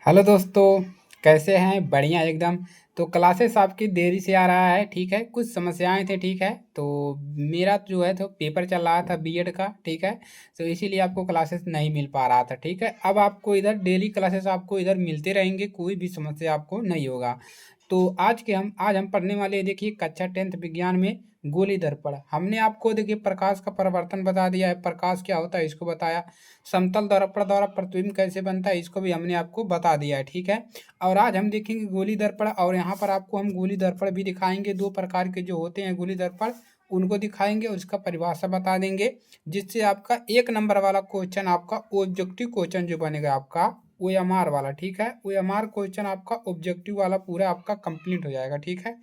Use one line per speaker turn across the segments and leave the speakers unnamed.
Hello दोस्तों, कैसे हैं? बढ़िया एकदम। तो क्लासेस आपकी देरी से आ रहा है, ठीक है। कुछ समस्याएं थे, ठीक है। तो मेरा जो है तो पेपर चल रहा था बीएड का, ठीक है। तो इसीलिए आपको क्लासेस नहीं मिल पा रहा था, ठीक है। अब आपको इधर डेली क्लासेस आपको इधर मिलते रहेंगे, कोई भी समस्या आपको नहीं होगा। तो आज हम पढ़ने वाले हैं, देखिए कक्षा 10th विज्ञान में गोली दर्पण। हमने आपको देखिए प्रकाश का परिवर्तन बता दिया है, प्रकाश क्या होता है इसको बताया। समतल दर्पण द्वारा प्रतिबिंब कैसे बनता है इसको भी हमने आपको बता दिया है, ठीक है। और आज हम देखेंगे गोली दर्पण, और यहाँ पर आपको हम गोली दर्पण भी दिखाएंगे। दो प्रकार के जो होते हैं गोली दर्पण, उनको दिखाएंगे और उसका परिभाषा बता देंगे, जिससे आपका 1 नंबर वाला क्वेश्चन, आपका ऑब्जेक्टिव क्वेश्चन जो बनेगा आपका OMR वाला, ठीक है। OMR क्वेश्चन आपका ऑब्जेक्टिव वाला पूरा आपका कंप्लीट हो जाएगा, ठीक है।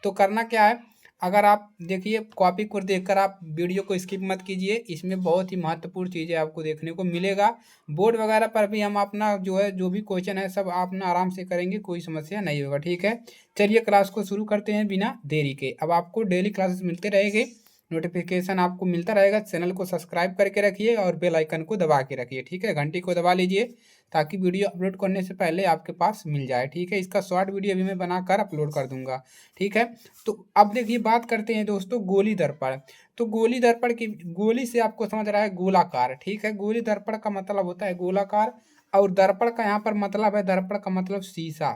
तो करना क्या है, अगर आप देखिए कॉपी को देखकर आप वीडियो को स्किप मत कीजिए, इसमें बहुत ही महत्वपूर्ण चीज़ें आपको देखने को मिलेगा। बोर्ड वगैरह पर भी हम अपना जो है जो भी क्वेश्चन है सब अपना आराम से करेंगे, कोई समस्या नहीं होगा, ठीक है। चलिए क्लास को शुरू करते हैं बिना देरी के। अब आपको डेली क्लासेस मिलते रहेंगे, नोटिफिकेशन आपको मिलता रहेगा। चैनल को सब्सक्राइब करके रखिए और बेल आइकन को दबा के रखिए, ठीक है। घंटी को दबा लीजिए ताकि वीडियो अपलोड करने से पहले आपके पास मिल जाए, ठीक है। इसका शॉर्ट वीडियो भी मैं बनाकर अपलोड कर दूंगा, ठीक है। तो अब देखिए बात करते हैं दोस्तों गोली दर्पण। तो गोली दर्पण की गोली से आपको समझ रहा है गोलाकार, ठीक है। गोली दर्पण का मतलब होता है गोलाकार, और दर्पण का यहाँ पर मतलब है, दर्पण का मतलब शीशा,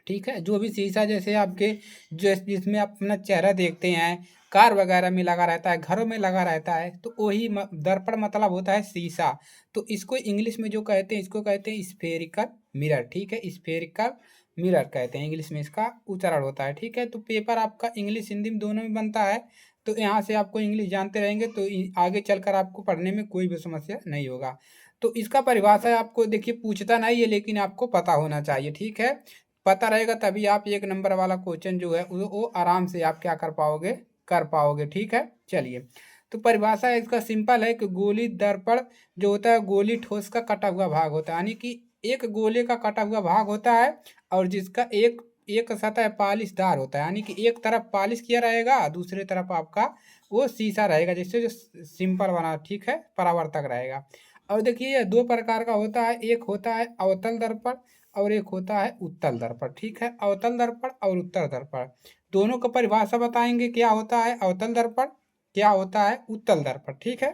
ठीक है। जो भी शीशा जैसे आपके जिसमें आप अपना चेहरा देखते हैं, कार वगैरह में लगा रहता है, घरों में लगा रहता है, तो वही दर्पण मतलब होता है शीशा। तो इसको इंग्लिश में जो कहते हैं, इसको कहते हैं स्फेरिकल मिरर, ठीक है। स्फेरिकल मिरर कहते हैं, इंग्लिश में इसका उच्चारण होता है, ठीक है। तो पेपर आपका इंग्लिश हिंदी में दोनों में बनता है। तो यहाँ से आपको इंग्लिश जानते रहेंगे तो आगे चलकर आपको पढ़ने में कोई भी समस्या नहीं होगा। तो इसका परिभाषा आपको देखिए पूछता नहीं है, लेकिन आपको पता होना चाहिए, ठीक है। पता रहेगा तभी आप 1 नंबर वाला क्वेश्चन जो है वो आराम से आप क्या कर पाओगे, ठीक है। चलिए, तो परिभाषा इसका सिंपल है कि गोली दर्पण जो होता है, गोली ठोस का कटा हुआ भाग होता है, यानी कि एक गोले का कटा हुआ भाग होता है, और जिसका एक एक सतह पालिशदार होता है, यानी कि एक तरफ पालिश किया रहेगा, दूसरी तरफ आपका वो शीशा रहेगा, जिससे जो सिंपल बना, ठीक है, परावर्तक रहेगा। और देखिए ये दो प्रकार का होता है, एक होता है अवतल दर्पण और एक होता है उत्तल दर्पण, ठीक है। अवतल दर्पण और उत्तल दर्पण दोनों का परिभाषा बताएंगे, क्या होता है अवतल दर्पण, क्या होता है उत्तल दर्पण, ठीक है।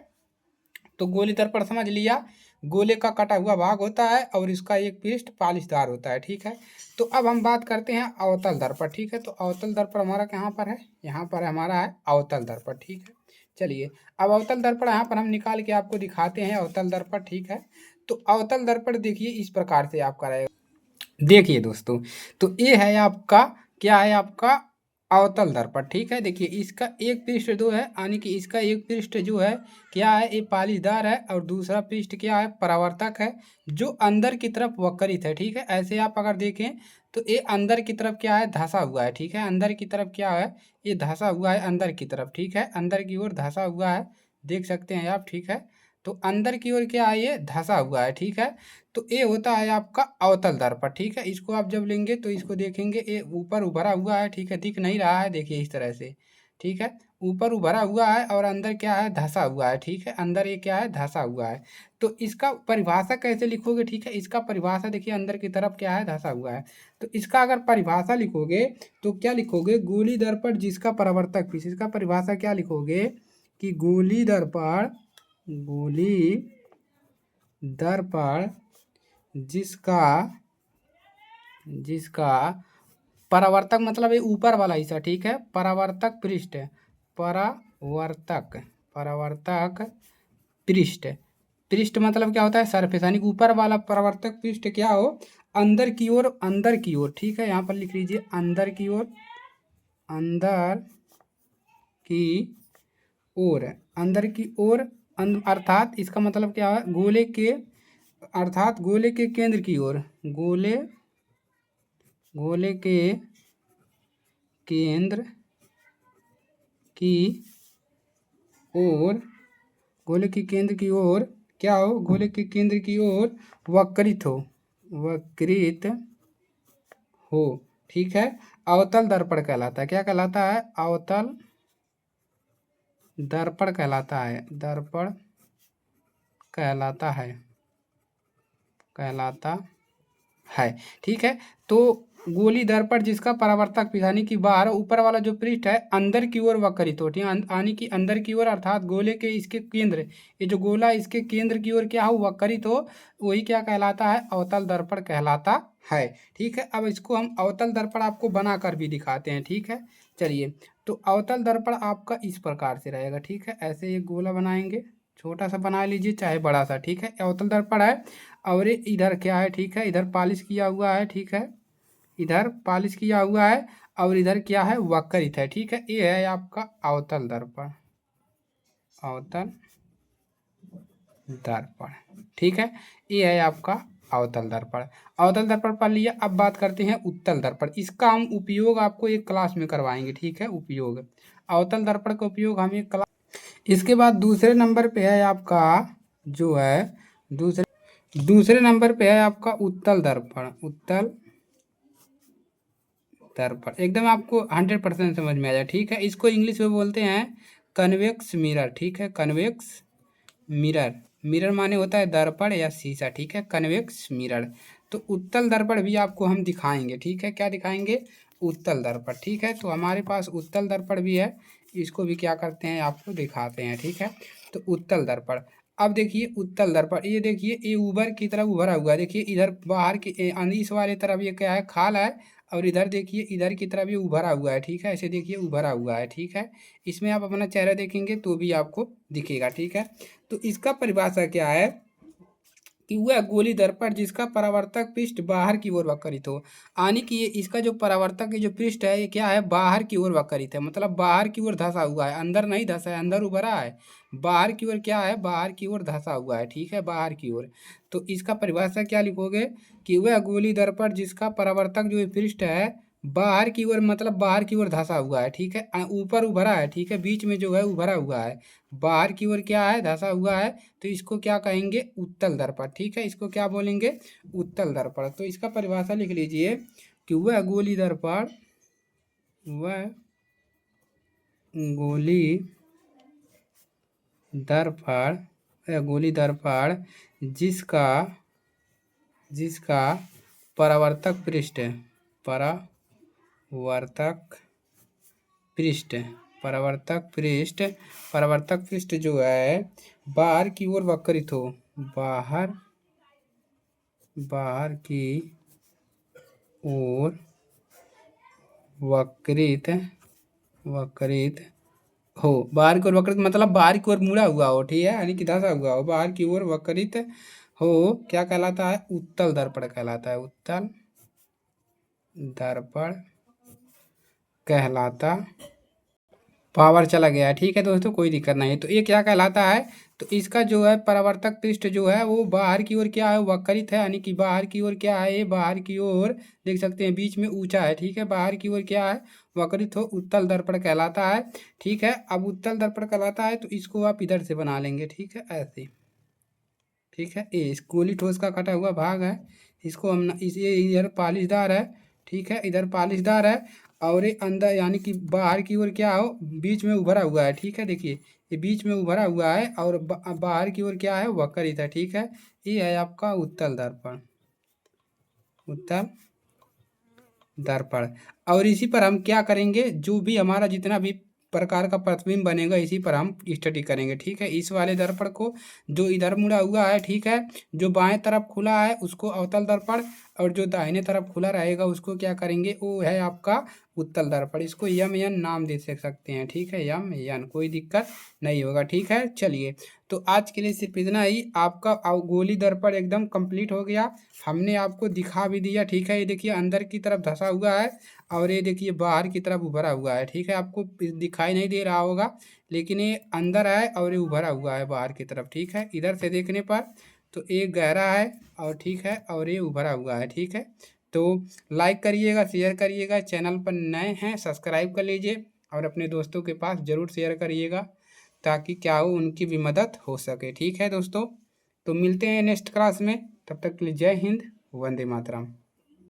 तो गोली दर्पण समझ लिया, गोले का कटा हुआ भाग होता है और इसका एक पृष्ठ पालिशदार होता है, ठीक है। तो अब हम बात करते हैं अवतल दर्पण, ठीक है। तो अवतल दर्पण हमारा कहाँ पर है, यहाँ पर हमारा है अवतल दर्पण, ठीक है। चलिए, अब अवतल दर्पण यहाँ पर हम निकाल के आपको दिखाते हैं अवतल दर्पण, ठीक है। तो अवतल दर्पण देखिए इस प्रकार से आपका रहेगा। देखिए दोस्तों, तो ये है आपका, क्या है आपका अवतल दर्पण, ठीक है। देखिए इसका एक पृष्ठ जो है, यानी कि इसका एक पृष्ठ जो है क्या है, ये पालीदार है, और दूसरा पृष्ठ क्या है, परावर्तक है, जो अंदर की तरफ वक्रित है, ठीक है। ऐसे आप अगर देखें तो ये अंदर की तरफ क्या है, धंसा हुआ है, ठीक है। अंदर की तरफ क्या है, ये धंसा हुआ है अंदर की तरफ, ठीक है। अंदर की ओर धंसा हुआ है, देख सकते हैं आप, ठीक है। तो अंदर की ओर क्या है, ये धंसा हुआ है, ठीक है। तो ये होता है आपका अवतल दर्पण, ठीक है। इसको आप जब लेंगे तो इसको देखेंगे, ये ऊपर उभरा हुआ है, ठीक है, दिख नहीं रहा है, देखिए इस तरह से, ठीक है। ऊपर उभरा हुआ है और अंदर क्या है, धंसा हुआ है, ठीक है। अंदर ये क्या है, धंसा हुआ है। तो इसका परिभाषा कैसे लिखोगे, ठीक है। इसका परिभाषा देखिए, अंदर की तरफ क्या है, धंसा हुआ है। तो इसका अगर परिभाषा लिखोगे तो क्या लिखोगे, गोली दर्पण जिसका परावर्तक पृष्ठ, इसका परिभाषा क्या लिखोगे कि गोली दर्पण, गोली दर्पण जिसका जिसका परावर्तक मतलब ये ऊपर वाला हिस्सा, ठीक है। परावर्तक पृष्ठ, परावर्तक परावर्तक पृष्ठ, पृष्ठ मतलब क्या होता है, सरफेस, यानी कि ऊपर वाला परावर्तक पृष्ठ क्या हो, अंदर की ओर, अंदर की ओर, ठीक है। यहाँ पर लिख लीजिए अंदर की ओर, अंदर की ओर, अंदर की ओर, अर्थात इसका मतलब क्या है, गोले के, अर्थात गोले के केंद्र की ओर, गोले गोले के केंद्र की ओर, गोले के केंद्र की ओर क्या हो, गोले के केंद्र की ओर वक्रित हो, वक्रित हो, ठीक है। अवतल दर्पण कहलाता है, क्या कहलाता है, अवतल दर्पण कहलाता है, दर्पण कहलाता है, कहलाता है, ठीक है। तो गोली दर्पण जिसका परावर्तक पृष्ठ यानी कि बाहर ऊपर वाला जो पृष्ठ है अंदर की ओर वक्रित हो, ठीक है, यानी कि अंदर की ओर अर्थात गोले के इसके केंद्र, ये जो गोला इसके केंद्र की ओर क्या हो वक्रित हो, वही क्या कहलाता है, अवतल दर्पण कहलाता है, ठीक है। अब इसको हम अवतल दर्पण आपको बनाकर भी दिखाते हैं, ठीक है। चलिए, तो अवतल दर्पण आपका इस प्रकार से रहेगा, ठीक है। ऐसे एक गोला बनाएंगे, छोटा सा बना लीजिए चाहे बड़ा सा, ठीक है। अवतल दर्पण है और ये इधर क्या है, ठीक है, इधर पॉलिश किया हुआ है, ठीक है, इधर पॉलिश किया हुआ है और इधर क्या है वक्रित है, ठीक है। ये है आपका अवतल दर्पण, अवतल दर्पण, ठीक है। ये है आपका अवतल दर्पण। अवतल दर्पण पढ़ लिया। अब बात करते हैं उत्तल दर्पण। इसका हम उपयोग आपको एक क्लास में करवाएंगे, ठीक है। उपयोग अवतल दर्पण का उपयोग हम एक क्लास। इसके बाद दूसरे नंबर पे है आपका जो है दूसरे नंबर पे है आपका उत्तल दर्पण। उत्तल दर्पण एकदम आपको 100% समझ में आ जाए, ठीक है। इसको इंग्लिश में बोलते हैं कन्वेक्स मिरर, ठीक है। कन्वेक्स मिरर, मिरर माने होता है दर्पण या शीशा, ठीक है। Convex mirror. तो उत्तल दर्पण भी आपको हम दिखाएंगे, ठीक है। क्या दिखाएंगे? उत्तल दर्पण, ठीक है। तो हमारे पास उत्तल दर्पण भी है, इसको भी क्या करते हैं आपको दिखाते हैं, ठीक है। तो उत्तल दर्पण, अब देखिए उत्तल दर्पण, ये देखिए ये ऊपर की तरफ उभरा हुआ है, देखिए इधर बाहर की इस वाले तरफ ये क्या है खाल है, और इधर देखिए इधर की तरफ ये उभरा हुआ है, ठीक है। ऐसे देखिए उभरा हुआ है, ठीक है। इसमें आप अपना चेहरा देखेंगे तो भी आपको दिखेगा, ठीक है। तो इसका परिभाषा क्या है कि वह गोली दर्पण जिसका परावर्तक पृष्ठ बाहर की ओर वक्रित हो, यानी कि ये इसका जो परावर्तक की जो पृष्ठ है ये क्या है बाहर की ओर वक्रित है, मतलब बाहर की ओर धंसा हुआ है, अंदर नहीं धंसा है, अंदर उभरा है, बाहर की ओर क्या है बाहर की ओर धंसा हुआ है, ठीक है, बाहर की ओर। तो इसका परिभाषा क्या लिखोगे कि वह गोली दर्पण जिसका परावर्तक जो पृष्ठ है बाहर की ओर, मतलब बाहर की ओर धंसा हुआ है, ठीक है, ऊपर उभरा है, ठीक है, बीच में जो है उभरा हुआ है, बाहर की ओर क्या है धंसा हुआ है, तो इसको क्या कहेंगे उत्तल दर्पण, ठीक है। इसको क्या बोलेंगे उत्तल दर्पण। तो इसका परिभाषा लिख लीजिए कि वह गोली दर्पण, वह गोली दर्पण, वह गोली दर्पण जिसका जिसका परावर्तक पृष्ठ, परावर्तक पृष्ठ, परावर्तक पृष्ठ, परावर्तक पृष्ठ जो है बाहर की ओर वक्रित हो, बाहर की ओर वक्रित हो, बाहर की ओर वक्रित मतलब बाहर की ओर मुड़ा हुआ हो, ठीक है, यानी कि धंसा हुआ हो, बाहर की ओर वक्रित हो, क्या कहलाता है उत्तल दर्पण कहलाता है, उत्तल दर्पण कहलाता। पावर चला गया, ठीक है दोस्तों, कोई दिक्कत नहीं है। तो ये क्या कहलाता है, तो इसका जो है परावर्तक पृष्ठ जो है वो बाहर की ओर क्या है वक्रित है, यानी कि बाहर की ओर क्या है ये बाहर की ओर देख सकते हैं बीच में ऊंचा है, ठीक है, बाहर की ओर क्या है वक्रित हो, उत्तल दर्पण कहलाता है, ठीक है। अब उत्तल दर्पण कहलाता है तो इसको आप इधर से बना लेंगे, ठीक है, ऐसे, ठीक है। ये इस गोली ठोस का कटा हुआ भाग है, इसको हम ये इधर पालिशदार है, ठीक है, इधर पालिशदार है, और ये अंदर यानी कि बाहर की ओर क्या हो बीच में उभरा हुआ है, ठीक है, देखिए ये बीच में उभरा हुआ है और बाहर की ओर क्या है वक्रित है, ठीक है। ये है आपका उत्तल दर्पण, उत्तल दर्पण। और इसी पर हम क्या करेंगे, जो भी हमारा जितना भी प्रकार का प्रतिबिंब बनेगा इसी पर हम स्टडी करेंगे, ठीक है। इस वाले दर्पण को जो इधर मुड़ा हुआ है, ठीक है, जो बाएं तरफ खुला है उसको अवतल दर्पण, और जो दाहिने तरफ खुला रहेगा उसको क्या करेंगे वो है आपका उत्तल दर्पण। इसको यम एन नाम दे सकते हैं, ठीक है, यम एन, कोई दिक्कत नहीं होगा, ठीक है। चलिए, तो आज के लिए सिर्फ इतना ही। आपका गोली दर्पण एकदम कंप्लीट हो गया, हमने आपको दिखा भी दिया, ठीक है। ये देखिए अंदर की तरफ धंसा हुआ है और ये देखिए बाहर की तरफ उभरा हुआ है, ठीक है, आपको दिखाई नहीं दे रहा होगा लेकिन ये अंदर है और ये उभरा हुआ है बाहर की तरफ, ठीक है, इधर से देखने पर तो ये गहरा है और ठीक है और ये उभरा हुआ है, ठीक है। तो लाइक करिएगा, शेयर करिएगा, चैनल पर नए हैं सब्सक्राइब कर लीजिए और अपने दोस्तों के पास ज़रूर शेयर करिएगा ताकि क्या हो उनकी भी मदद हो सके, ठीक है दोस्तों। तो मिलते हैं नेक्स्ट क्लास में, तब तक के लिए जय हिंद, वंदे मातरम।